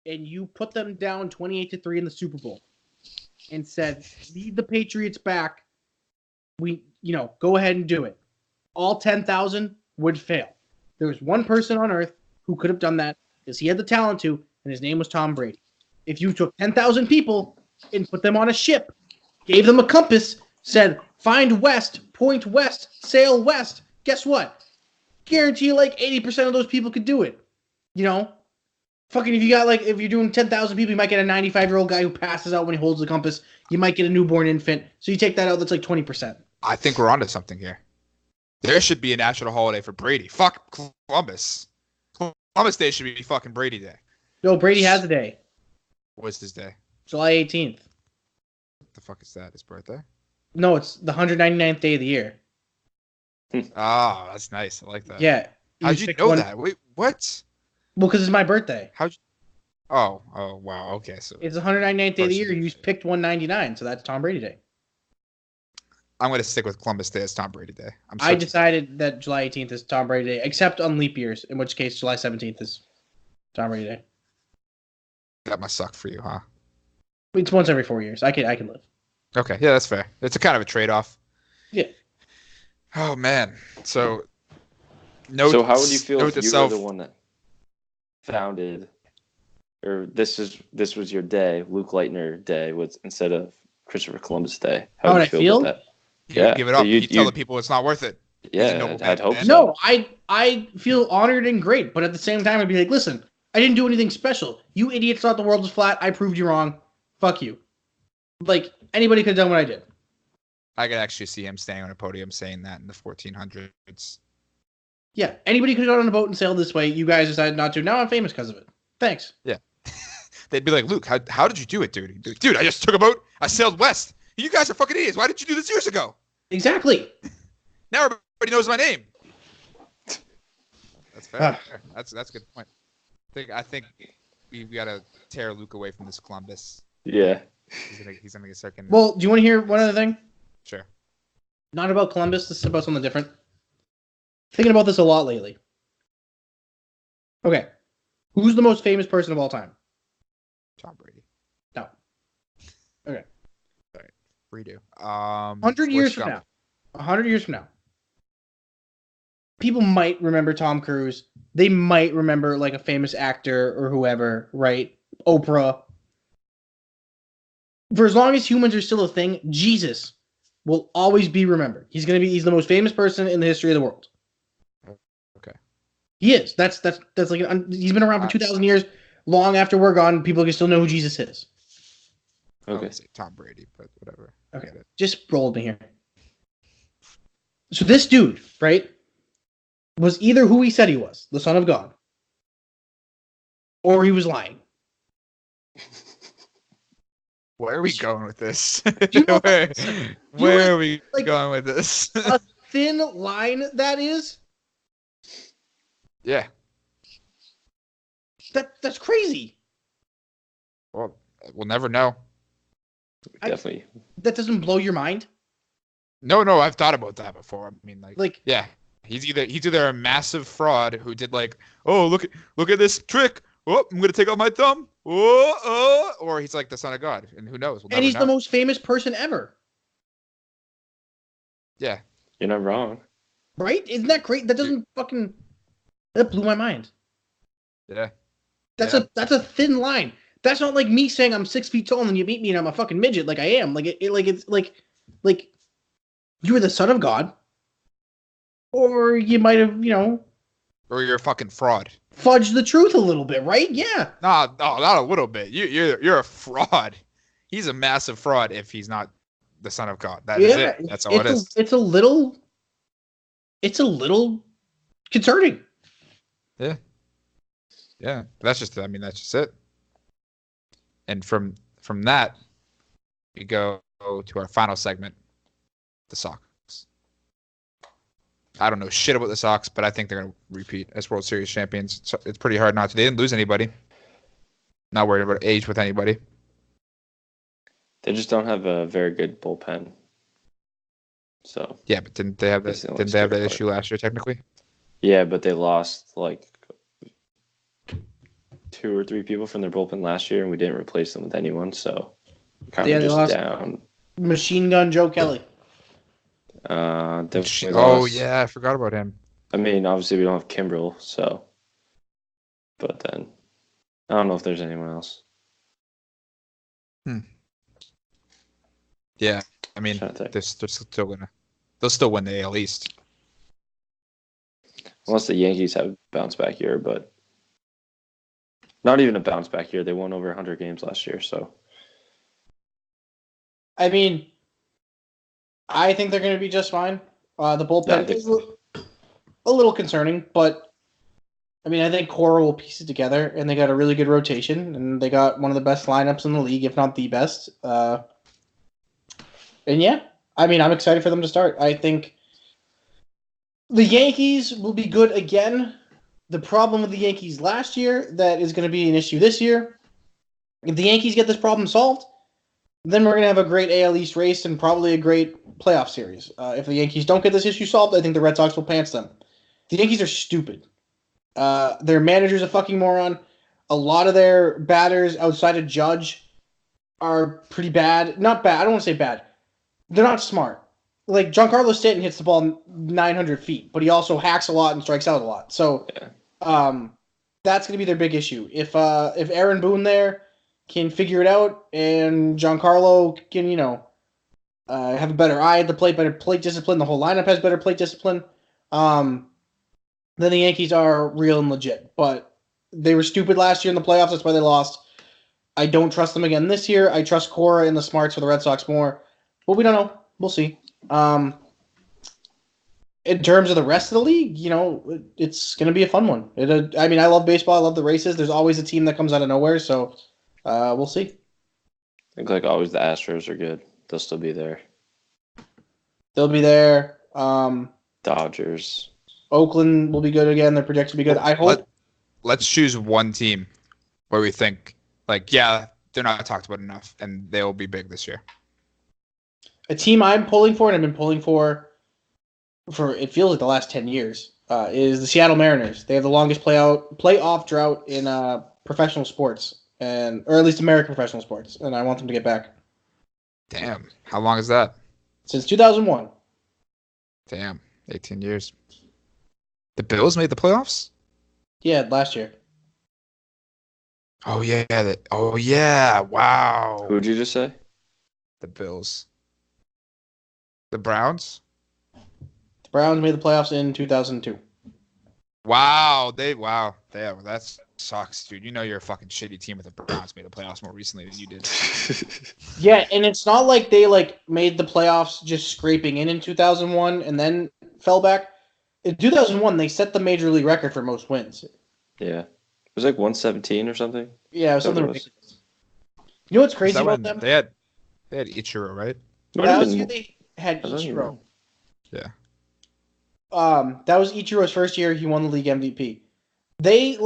and you put them down 28-3 in the Super Bowl and said, lead the Patriots back, go ahead and do it. All 10,000 would fail. There was one person on earth who could have done that because he had the talent to, and his name was Tom Brady. If you took 10,000 people and put them on a ship, gave them a compass, said, find west, point west, sail west, guess what? Guarantee you like 80% of those people could do it. Fucking if you're doing 10,000 people, you might get a 95-year-old guy who passes out when he holds the compass. You might get a newborn infant. So you take that out, that's like 20%. I think we're onto something here. There should be a national holiday for Brady. Fuck Columbus. Columbus Day should be fucking Brady Day. No, Brady has a day. What's his day? July 18th. What the fuck is that? His birthday? No, it's the 199th day of the year. Oh, that's nice. I like that. Yeah. How'd you know that? Wait, what? Well, because it's my birthday. Oh, wow. Okay, so it's the 199th day of the year. You picked 199, so that's Tom Brady Day. I'm going to stick with Columbus Day as Tom Brady Day. I decided that July 18th is Tom Brady Day, except on leap years, in which case July 17th is Tom Brady Day. That must suck for you, huh? It's once every 4 years. I can live. Okay, yeah, that's fair. It's a kind of a trade-off. Yeah. Oh man. So how would you feel if you were the one that founded, or this was your day, Luke Leitner Day, instead of Christopher Columbus Day? How would you feel about that? Yeah, give it up. You tell the people it's not worth it. Yeah, I'd hope so. No, I feel honored and great, but at the same time, I'd be like, listen, I didn't do anything special. You idiots thought the world was flat. I proved you wrong. Fuck you. Like, anybody could have done what I did. I could actually see him standing on a podium saying that in the 1400s. Yeah, anybody could have gone on a boat and sailed this way. You guys decided not to. Now I'm famous because of it. Thanks. Yeah. They'd be like, Luke, how did you do it, dude? Dude, I just took a boat. I sailed west. You guys are fucking idiots. Why didn't you do this years ago? Exactly. Now everybody knows my name. That's fair. That's a good point. I think we've got to tear Luke away from this Columbus. Yeah. He's gonna get second. Well, do you want to hear one other thing? Sure. Not about Columbus. This is about something different. Thinking about this a lot lately. Okay. Who's the most famous person of all time? Tom Brady. No. Okay. All right. Redo. 100 years from now. 100 years from now. People might remember Tom Cruise. They might remember like a famous actor or whoever, right? Oprah. For as long as humans are still a thing, Jesus will always be remembered. He's the most famous person in the history of the world. Okay. He is. That's like he's been around for 2,000 years. Long after we're gone, people can still know who Jesus is. I Okay. would say Tom Brady, but whatever. Okay. Just roll with me here. So this dude, right, was either who he said he was, the Son of God, or he was lying. Where are we going with this? You know where are we going with this? A thin line that is? Yeah. That's crazy. Well, we'll never know. Definitely. That doesn't blow your mind? No, I've thought about that before. I mean, like yeah, he's either a massive fraud who did like, oh look at this trick. Oh, I'm gonna take out my thumb. Or he's like the Son of God, and who knows? And he's the most famous person ever. Yeah, you're not wrong. Right? Isn't that great? That doesn't fucking. That blew my mind. Yeah. That's a thin line. That's not like me saying I'm 6 feet tall and you meet me and I'm a fucking midget like I am. It's like you were the Son of God, or you might have, or you're a fucking fraud. Fudged the truth a little bit, right? Yeah. No, not a little bit. You're a fraud. He's a massive fraud if he's not the Son of God. That is it. That's all it is. It's a little concerning. Yeah. Yeah. That's just it. And from that, we go to our final segment, the Sox. I don't know shit about the Sox, but I think they're going to repeat as World Series champions. So it's pretty hard not to. They didn't lose anybody. Not worried about age with anybody. They just don't have a very good bullpen. So yeah, but didn't they have that issue last year technically? Yeah, but they lost like 2 or 3 people from their bullpen last year, and we didn't replace them with anyone. So kind of just down. Machine Gun Joe Kelly. Yeah, I forgot about him. I mean, obviously we don't have Kimbrel, so. But then, I don't know if there's anyone else. Yeah, I mean, they'll still win the AL East. Unless the Yankees have a bounce back year, but not even a bounce back year. They won over 100 games last year, so. I mean, I think they're going to be just fine. The bullpen is a little concerning, but I mean, I think Cora will piece it together, and they got a really good rotation, and they got one of the best lineups in the league, if not the best. And yeah, I mean, I'm excited for them to start. I think the Yankees will be good again. The problem with the Yankees last year that is going to be an issue this year, if the Yankees get this problem solved, then we're going to have a great AL East race and probably a great playoff series. If the Yankees don't get this issue solved, I think the Red Sox will pants them. The Yankees are stupid. Their manager's a fucking moron. A lot of their batters outside of Judge are pretty bad. Not bad. I don't want to say bad. They're not smart. Like, Giancarlo Stanton hits the ball 900 feet, but he also hacks a lot and strikes out a lot. So that's going to be their big issue. If Aaron Boone there can figure it out, and Giancarlo can, have a better eye at the plate, better plate discipline, the whole lineup has better plate discipline, then the Yankees are real and legit. But they were stupid last year in the playoffs. That's why they lost. I don't trust them again this year. I trust Cora and the smarts for the Red Sox more. But we don't know. We'll see. In terms of the rest of the league, it's going to be a fun one. I mean, I love baseball. I love the races. There's always a team that comes out of nowhere, so we'll see. I think, like always, the Astros are good. They'll still be there. They'll be there. Dodgers. Oakland will be good again. They're projected to be good. I hope. Let's choose one team where we think, they're not talked about enough, and they will be big this year. A team I'm pulling for, and I've been pulling for it feels like the last 10 years. is the Seattle Mariners. They have the longest playoff drought in professional sports, or at least American professional sports, and I want them to get back. Damn. How long is that? Since 2001. Damn. 18 years. The Bills made the playoffs? Yeah, last year. Oh, yeah. Oh, yeah. Wow. Who did you just say? The Bills. The Browns? The Browns made the playoffs in 2002. Wow. Damn, that sucks, dude. You know you're a fucking shitty team if the Browns made the playoffs more recently than you did. Yeah, and it's not like they made the playoffs just scraping in 2001 and then fell back. In 2001, they set the major league record for most wins. Yeah. It was like 117 or something. Yeah, it was something ridiculous. You know what's crazy about them? They had Ichiro, right? That was year they had Ichiro. Yeah. That was Ichiro's first year. He won the league MVP. They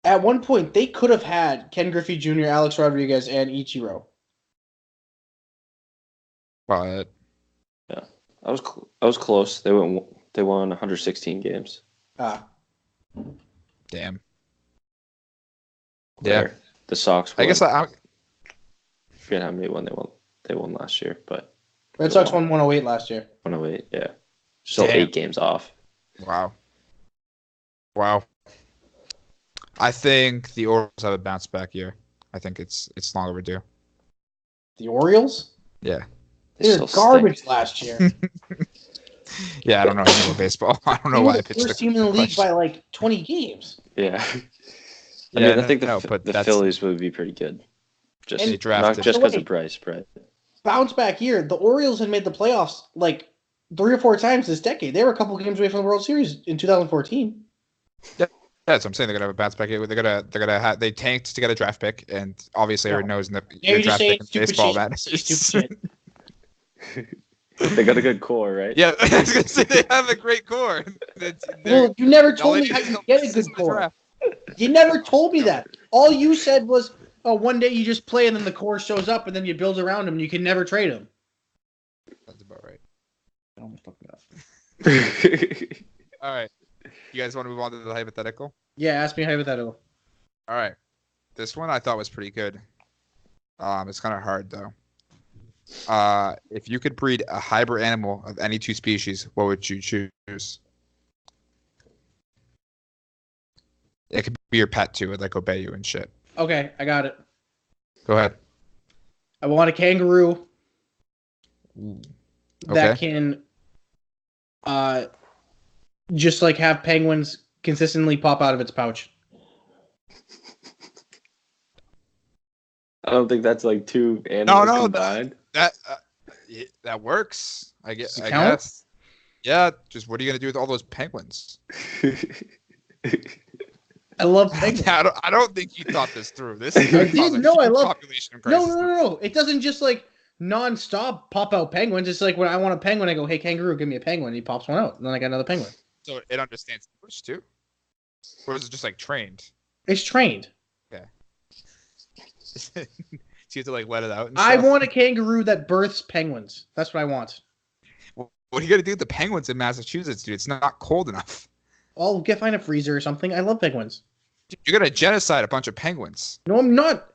at one point they could have had Ken Griffey Jr., Alex Rodriguez, and Ichiro. But yeah, I was close. They won 116 games. Damn. Yeah. The Sox won. I guess I forget how many they won last year, but Red Sox won 108 last year. 108, yeah. Still Damn. 8 games off. Wow. I think the Orioles have a bounce back year. I think it's long overdue. The Orioles? Yeah. They were garbage last year. Yeah, I don't know anything about baseball. I don't know why I pitched the first team in the league by 20 games. Yeah. I think the Phillies would be pretty good. Just not just because of Bryce, right? Bounce back year. The Orioles had made the playoffs 3 or 4 times this decade. They were a couple games away from the World Series in 2014. Yeah, that's what I'm saying. They're gonna have a bounce back year. They tanked to get a draft pick, and obviously everyone knows in the draft pick in baseball that. They got a good core, right? Yeah, I was gonna say they have a great core. Well, you never told me how you get a good core. You never told me that. All you said was, "Oh, one day you just play, and then the core shows up, and then you build around him, and you can never trade him." That's about right. I almost fucked it up. All right, you guys want to move on to the hypothetical? Yeah, ask me a hypothetical. All right, this one I thought was pretty good. It's kind of hard though. If you could breed a hybrid animal of any 2 species, what would you choose? It could be your pet too, would obey you and shit. Okay, I got it. Go ahead. I want a kangaroo that Okay. can just have penguins consistently pop out of its pouch. I don't think that's 2 animals combined. That works. I guess. Yeah. Just what are you gonna do with all those penguins? I love penguins. I don't think you thought this through. This I did. No, I love population crisis. No. It doesn't just non-stop pop out penguins. It's when I want a penguin, I go, "Hey, kangaroo, give me a penguin." And he pops one out, and then I got another penguin. So it understands English too, or is it just trained? It's trained. Okay. So you have to let it out. And I stuff? want a kangaroo that births penguins. That's what I want. What are you gonna do with the penguins in Massachusetts, dude? It's not cold enough. I'll find a freezer or something. I love penguins. You're gonna genocide a bunch of penguins. No, I'm not.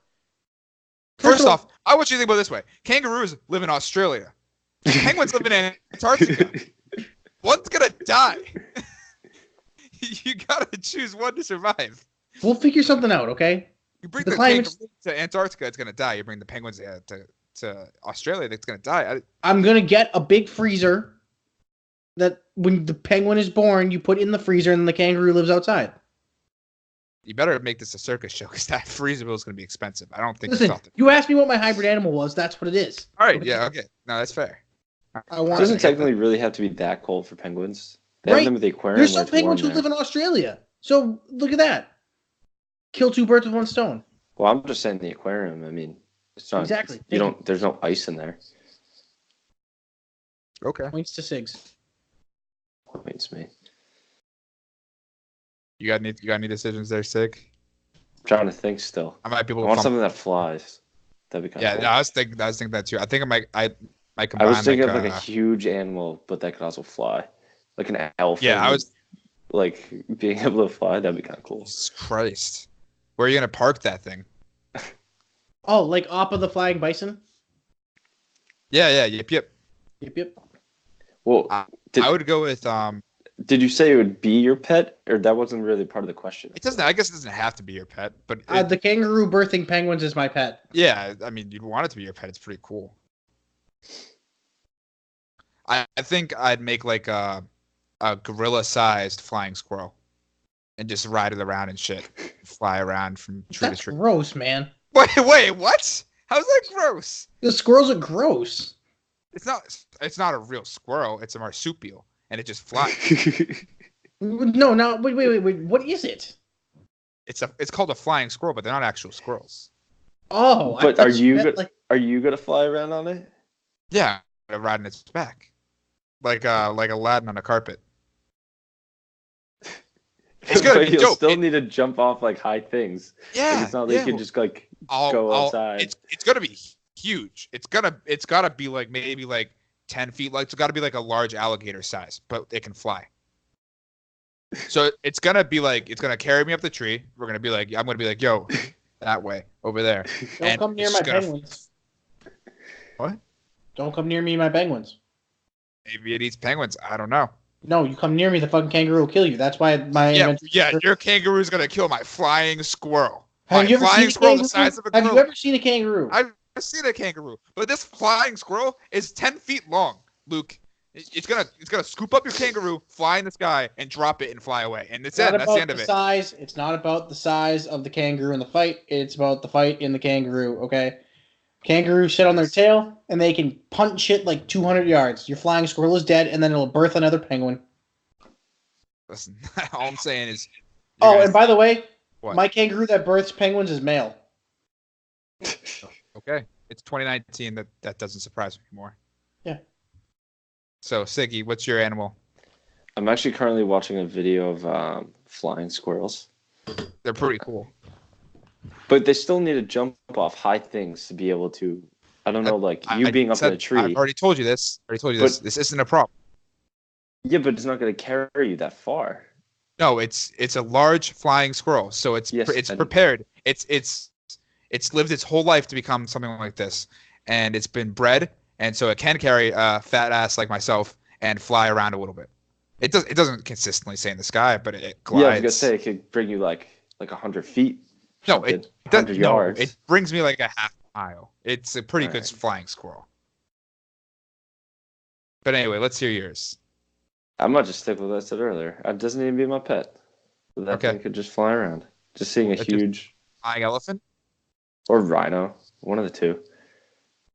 First off, I want you to think about it this way: kangaroos live in Australia. Penguins live in Antarctica. One's gonna die. You gotta choose one to survive. We'll figure something out, okay? You bring the kangaroo to Antarctica, it's gonna die. You bring the penguins to Australia, it's gonna die. I'm gonna get a big freezer that when the penguin is born, you put in the freezer, and the kangaroo lives outside. You better make this a circus show, because that freezer bill is gonna be expensive. I don't think. Listen, you asked me what my hybrid animal was. That's what it is. All right. Yeah. Okay. No, that's fair. It doesn't technically really have to be that cold for penguins. They have them at the aquarium. There's some penguins who live in Australia. So look at that. Kill 2 birds with 1 stone. Well, I'm just saying the aquarium. I mean, it's not exactly. There's no ice in there. Okay. Points to Sigs. Points me. You got any decisions there, Sig? I'm trying to think still. I might be able to want something that flies. That'd be kind of cool. Yeah, I was thinking that too. I think I might combine. I was thinking of a huge animal, but that could also fly. Like an elephant. Yeah, I was. Like being able to fly, that'd be kind of cool. Jesus Christ, where are you gonna park that thing? Oh, like Appa the Flying Bison? Yeah, yep. Yep. Well, I would go with Did you say it would be your pet, or that wasn't really part of the question? It doesn't. I guess it doesn't have to be your pet, but The kangaroo birthing penguins is my pet. yeah, I mean, you'd want it to be your pet. It's pretty cool. I think I'd make like a gorilla-sized flying squirrel, and just ride it around and shit, fly around from tree That's to tree. gross, man. Wait, what? How's that gross? The squirrels are gross. It's not a real squirrel. It's a marsupial, and it just flies. No, wait. What is it? It's called a flying squirrel, but they're not actual squirrels. Oh, but are you gonna fly around on it? Yeah, riding its back, like Aladdin on a carpet. It's gonna be You'll dope. still need to jump off like high things. Yeah, like, it's not like you can just like go outside. It's gonna be huge. It's gotta be like maybe like 10 feet. Like it's gotta be like a large alligator size, but it can fly. So it's gonna carry me up the tree. I'm gonna be like, yo, that way over there. Don't come near my penguins. What? Don't come near me and my penguins. Maybe it eats penguins. I don't know. No, you come near me, the fucking kangaroo will kill you. That's why my your kangaroo's gonna kill my flying squirrel. Have you ever seen a kangaroo? The size of a Have you ever seen a kangaroo? I've seen a kangaroo, but this flying squirrel is 10 feet long, Luke. It's gonna scoop up your kangaroo, fly in the sky, and drop it and fly away. And that's the end of it. It's not about the size of the kangaroo in the fight. It's about the fight in the kangaroo. Okay. Kangaroos sit on their tail, and they can punch it like 200 yards. Your flying squirrel is dead, and then it'll birth another penguin. Listen, all I'm saying is... Oh, and by the way, what? My kangaroo that births penguins is male. Okay. It's 2019. That doesn't surprise me anymore. Yeah. So, Siggy, what's your animal? I'm actually currently watching a video of flying squirrels. They're pretty cool. But they still need to jump off high things to be able to. I don't know, being up in a tree. I've already told you this. This isn't a problem. Yeah, but it's not going to carry you that far. No, it's a large flying squirrel, so it's prepared. It's lived its whole life to become something like this, and it's been bred, and so it can carry a fat ass like myself and fly around a little bit. It doesn't consistently stay in the sky, but it glides. Yeah, I was gonna say it could bring you like 100 feet. No, it brings me like a half mile. It's a pretty good flying squirrel. But anyway, let's hear yours. I might just stick with what I said earlier. It doesn't need to be my pet. So that thing could just fly around. Just seeing a huge flying elephant or rhino, one of the two.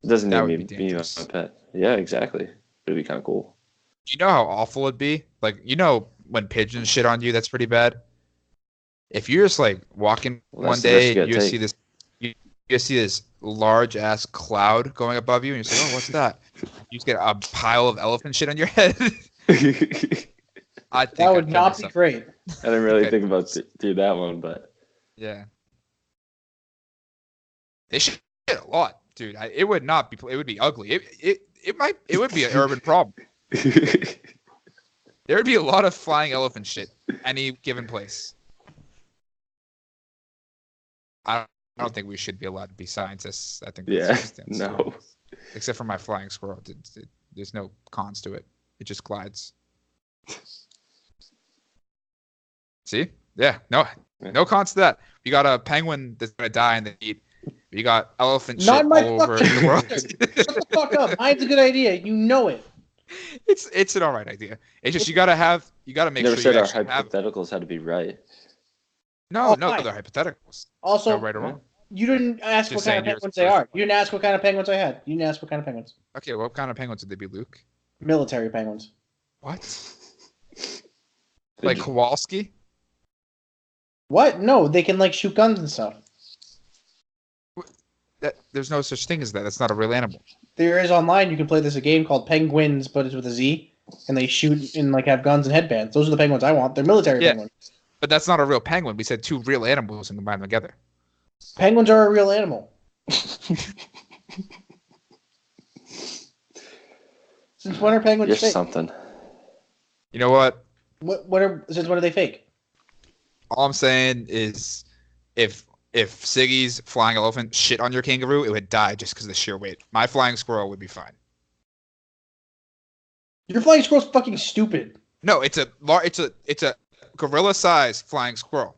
It doesn't need to be my pet. Yeah, exactly. It'd be kind of cool. Do you know how awful it'd be? Like, when pigeons shit on you, that's pretty bad. If you're just like walking one day, you see this large ass cloud going above you, and you're like, "Oh, what's that?" You just get a pile of elephant shit on your head. That would not be great. I didn't really think about do that one, but yeah, they shit a lot, dude. It would not be. It would be ugly. It would be an urban problem. There would be a lot of flying elephant shit any given place. I don't think we should be allowed to be scientists. I think no. Except for my flying squirrel. There's no cons to it. It just glides. See? Yeah. No cons to that. You got a penguin that's gonna die in the heat. You got elephant shit all over the world. Shut the fuck up. Mine's a good idea. You know it. It's an alright idea. It's just you gotta make Never sure said you our actually have. hypotheticals had to be right. No, they're hypotheticals. Also, no right or wrong. You didn't ask what kind of penguins they are. You didn't ask what kind of penguins I had. You didn't ask what kind of penguins. Okay, what kind of penguins would they be, Luke? Military penguins. What? Like Kowalski? What? No, they can shoot guns and stuff. There's no such thing as that. That's not a real animal. There is online. You can play this a game called Penguins, but it's with a Z, and they shoot and have guns and headbands. Those are the penguins I want. They're military penguins. But that's not a real penguin. We said two real animals and combined them together. Penguins are a real animal. Since when are penguins You're fake? something. You know what? What are they fake? All I'm saying is, if Siggy's flying elephant shit on your kangaroo, it would die just because of the sheer weight. My flying squirrel would be fine. Your flying squirrel's fucking stupid. No, it's a gorilla size flying squirrel.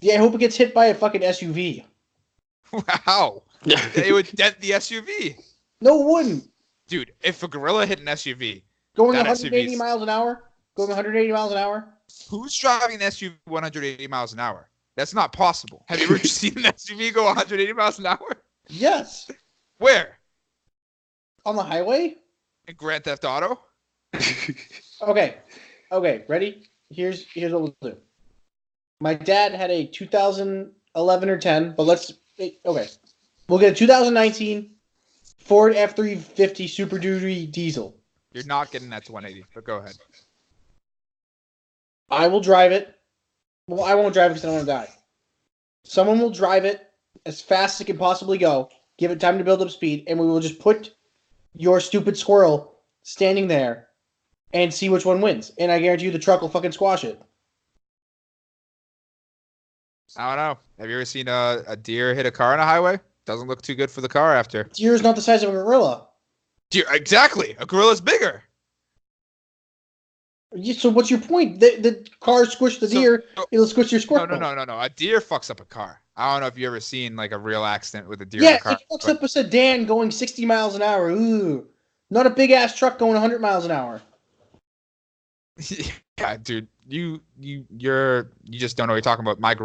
Yeah, I hope it gets hit by a fucking SUV. Wow. It would dent the SUV. No, it wouldn't. Dude, if a gorilla hit an SUV, Going that 180 SUV's miles an hour? Going 180 miles an hour? who's driving an SUV 180 miles an hour? That's not possible. Have you ever seen an SUV go 180 miles an hour? Yes. Where? On the highway? In Grand Theft Auto? Okay. Ready? Here's what we'll do. My dad had a 2011 or 10, but okay. We'll get a 2019 Ford F-350 Super Duty diesel. You're not getting that to 180, but go ahead. I will drive it. Well, I won't drive it because I don't want to die. Someone will drive it as fast as it can possibly go, give it time to build up speed, and we will just put your stupid squirrel standing there and see which one wins. And I guarantee you the truck will fucking squash it. I don't know. Have you ever seen a deer hit a car on a highway? Doesn't look too good for the car after. Deer is not the size of a gorilla. Deer, exactly. A gorilla's bigger. So what's your point? The car squished the deer. It'll squish your squirrel. No. A deer fucks up a car. I don't know if you ever seen like a real accident with a deer Yeah, in a car. it fucks up a sedan going 60 miles an hour. Ooh. Not a big ass truck going 100 miles an hour. Yeah, dude. You just don't know what you're talking about. My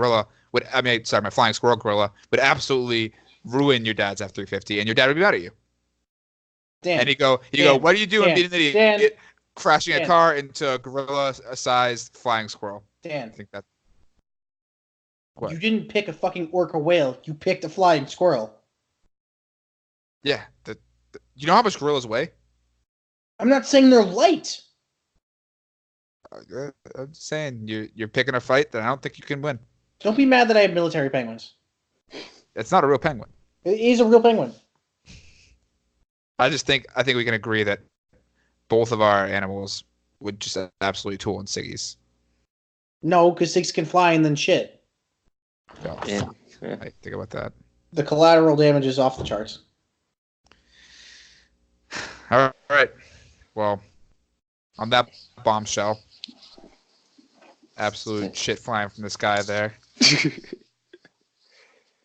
flying squirrel gorilla would absolutely ruin your dad's F-350, and your dad would be mad at you. Dan. And he'd go, what are you doing, being an idiot? Dan, crashing a car into a gorilla-sized flying squirrel. Dan. I think that. You didn't pick a fucking orca whale. You picked a flying squirrel. Yeah. You know how much gorillas weigh? I'm not saying they're light. I'm just saying you're picking a fight that I don't think you can win. Don't be mad that I have military penguins. It's not a real penguin. It is a real penguin. I think we can agree that both of our animals would just absolutely tool in Siggy's. No, because Six can fly and then shit. Oh, yeah. I think about that. The collateral damage is off the charts. All right. Well, on that bombshell, absolute shit flying from the sky there.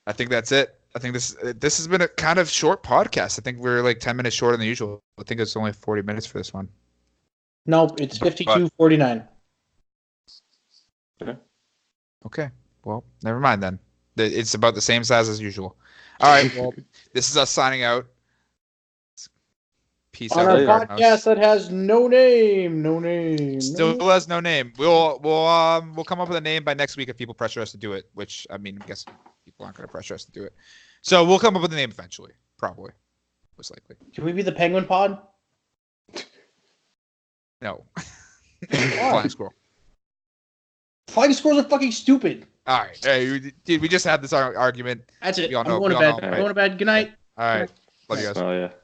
I think that's it. I think this has been a kind of short podcast. I think we're like 10 minutes shorter than usual. I think it's only 40 minutes for this one. Nope, it's 52:49. Okay. Well, never mind then. It's about the same size as usual. All right. Well, this is us signing out. Peace out. On our podcast that has no name. Still has no name. We'll come up with a name by next week if people pressure us to do it, which I mean, I guess people aren't going to pressure us to do it. So we'll come up with a name eventually, probably, most likely. Can we be the Penguin Pod? No. Flying squirrel. Flying squirrels are fucking stupid. All right. Hey, dude, we just had this argument. That's it. I'm going to bed. I'm going to bed. Good night. All right. Love you guys. Oh, yeah.